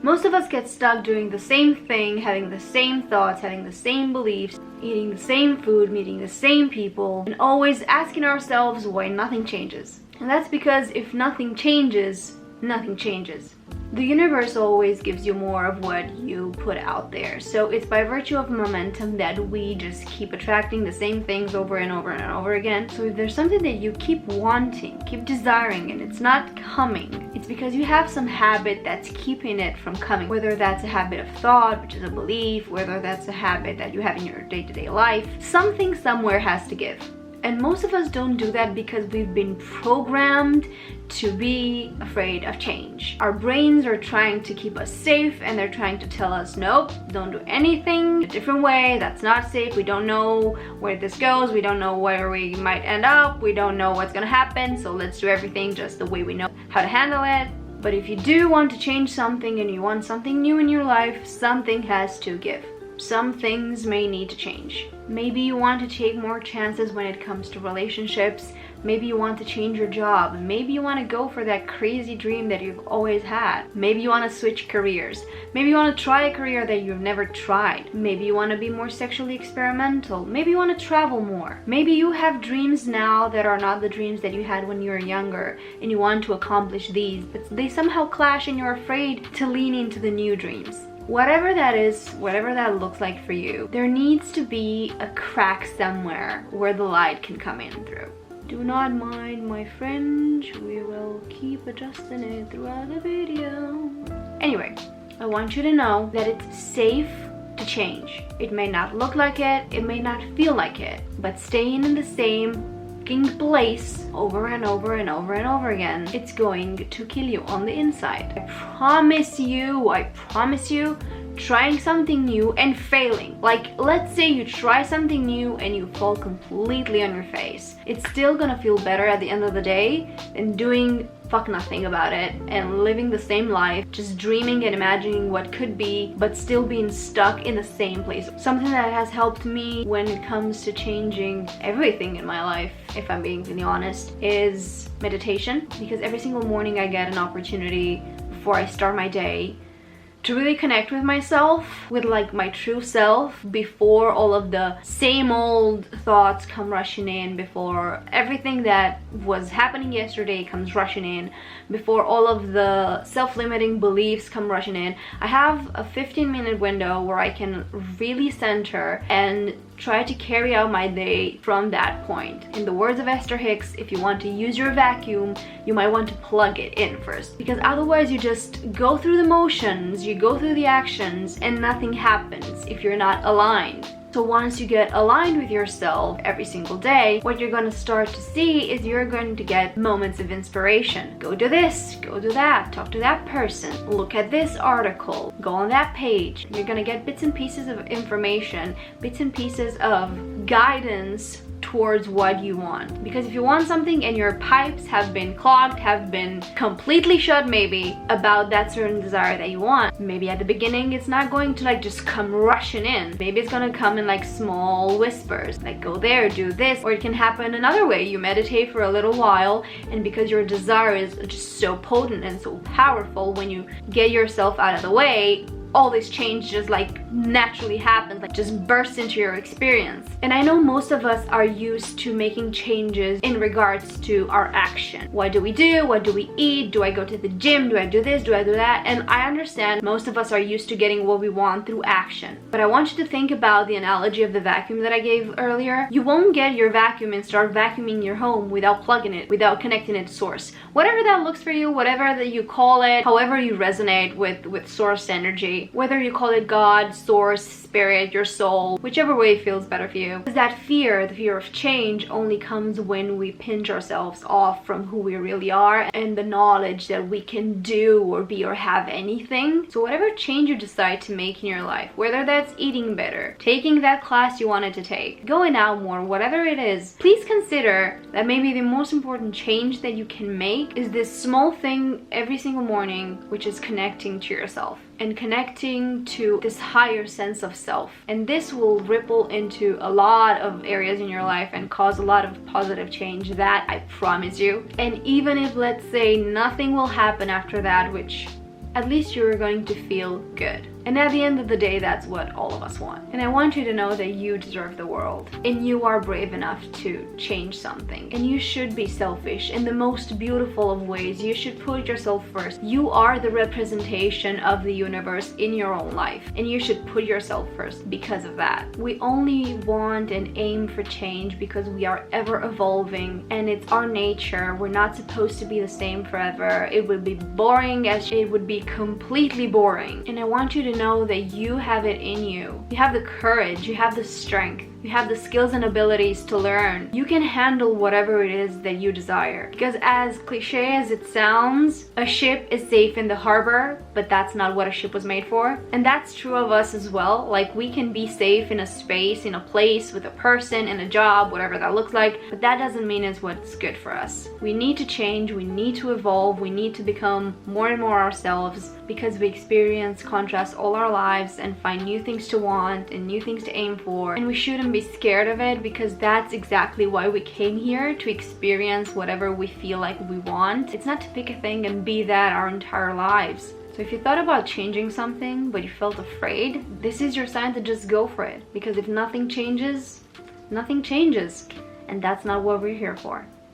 Most of us get stuck doing the same thing, having the same thoughts, having the same beliefs, eating the same food, meeting the same people, and always asking ourselves why nothing changes. And that's because if nothing changes, nothing changes. The universe always gives you more of what you put out there. So it's by virtue of momentum that we just keep attracting the same things over and over and over again. So if there's something that you keep wanting, keep desiring, and it's not coming, it's because you have some habit that's keeping it from coming. Whether that's a habit of thought, which is a belief, whether that's a habit that you have in your day-to-day life, something somewhere has to give. And most of us don't do that because we've been programmed to be afraid of change. Our brains are trying to keep us safe, and they're trying to tell us, nope, don't do anything a different way, that's not safe, we don't know where this goes, we don't know where we might end up, we don't know what's gonna happen, so let's do everything just the way we know how to handle it. But if you do want to change something and you want something new in your life, something has to give. Some things may need to change. Maybe you want to take more chances when it comes to relationships. Maybe you want to change your job. Maybe you want to go for that crazy dream that you've always had. Maybe you want to switch careers. Maybe you want to try a career that you've never tried. Maybe you want to be more sexually experimental. Maybe you want to travel more. Maybe you have dreams now that are not the dreams that you had when you were younger, and you want to accomplish these, but they somehow clash and you're afraid to lean into the new dreams. Whatever that is, whatever that looks like for you, there needs to be a crack somewhere where the light can come in through. Do not mind my fringe, we will keep adjusting it throughout the video. Anyway, I want you to know that it's safe to change. It may not look like it may not feel like it, but staying in the same place over and over and over and over again, it's going to kill you on the inside. I promise you, trying something new and failing. Like, let's say you try something new and you fall completely on your face. It's still gonna feel better at the end of the day than doing fuck nothing about it and living the same life, just dreaming and imagining what could be, but still being stuck in the same place. Something that has helped me when it comes to changing everything in my life, if I'm being really honest, is meditation. Because every single morning I get an opportunity before I start my day to really connect with myself, with like my true self, before all of the same old thoughts come rushing in, before everything that was happening yesterday comes rushing in, before all of the self-limiting beliefs come rushing in. I have a 15-minute window where I can really center and try to carry out my day from that point. In the words of Esther Hicks, if you want to use your vacuum, you might want to plug it in first, because otherwise you just go through the motions, you go through the actions, and nothing happens if you're not aligned. So once you get aligned with yourself every single day, what you're going to start to see is you're going to get moments of inspiration. Go do this, go do that, talk to that person, look at this article, go on that page. You're going to get bits and pieces of information, bits and pieces of guidance towards what you want. Because if you want something and your pipes have been clogged, have been completely shut maybe about that certain desire that you want, maybe at the beginning it's not going to like just come rushing in. Maybe it's gonna come in like small whispers, like go there, do this. Or it can happen another way. You meditate for a little while, and because your desire is just so potent and so powerful, when you get yourself out of the way, all this change just like naturally happens, like just bursts into your experience. And I know most of us are used to making changes in regards to our action. What do we do? What do we eat? Do I go to the gym? Do I do this? Do I do that? And I understand most of us are used to getting what we want through action. But I want you to think about the analogy of the vacuum that I gave earlier. You won't get your vacuum and start vacuuming your home without plugging it, without connecting it to source. Whatever that looks for you, whatever that you call it, however you resonate with source energy, whether you call it God, source, spirit, your soul, whichever way feels better for you. That fear, the fear of change, only comes when we pinch ourselves off from who we really are and the knowledge that we can do or be or have anything. So whatever change you decide to make in your life, whether that's eating better, taking that class you wanted to take, going out more, whatever it is, please consider that maybe the most important change that you can make is this small thing every single morning, which is connecting to yourself and connecting to this higher sense of self. And this will ripple into a lot of areas in your life and cause a lot of positive change, that I promise you. And even if, let's say, nothing will happen after that, which at least you're going to feel good. And at the end of the day, that's what all of us want. And I want you to know that you deserve the world, and you are brave enough to change something. And you should be selfish in the most beautiful of ways. You should put yourself first. You are the representation of the universe in your own life, and you should put yourself first because of that. We only want and aim for change because we are ever evolving, and it's our nature. We're not supposed to be the same forever. It would be boring, as it would be completely boring. And I want you to know that you have it in you. You have the courage, you have the strength, you have the skills and abilities to learn. You can handle whatever it is that you desire. Because as cliche as it sounds, a ship is safe in the harbor, but that's not what a ship was made for. And that's true of us as well. Like, we can be safe in a space, in a place, with a person, in a job, whatever that looks like, but that doesn't mean it's what's good for us. We need to change, we need to evolve, we need to become more and more ourselves, because we experience contrast all our lives and find new things to want and new things to aim for. And we shouldn't be scared of it, because that's exactly why we came here, to experience whatever we feel like we want. It's not to pick a thing and be that our entire lives. So if you thought about changing something but you felt afraid, this is your sign to just go for it. Because if nothing changes, nothing changes. And that's not what we're here for.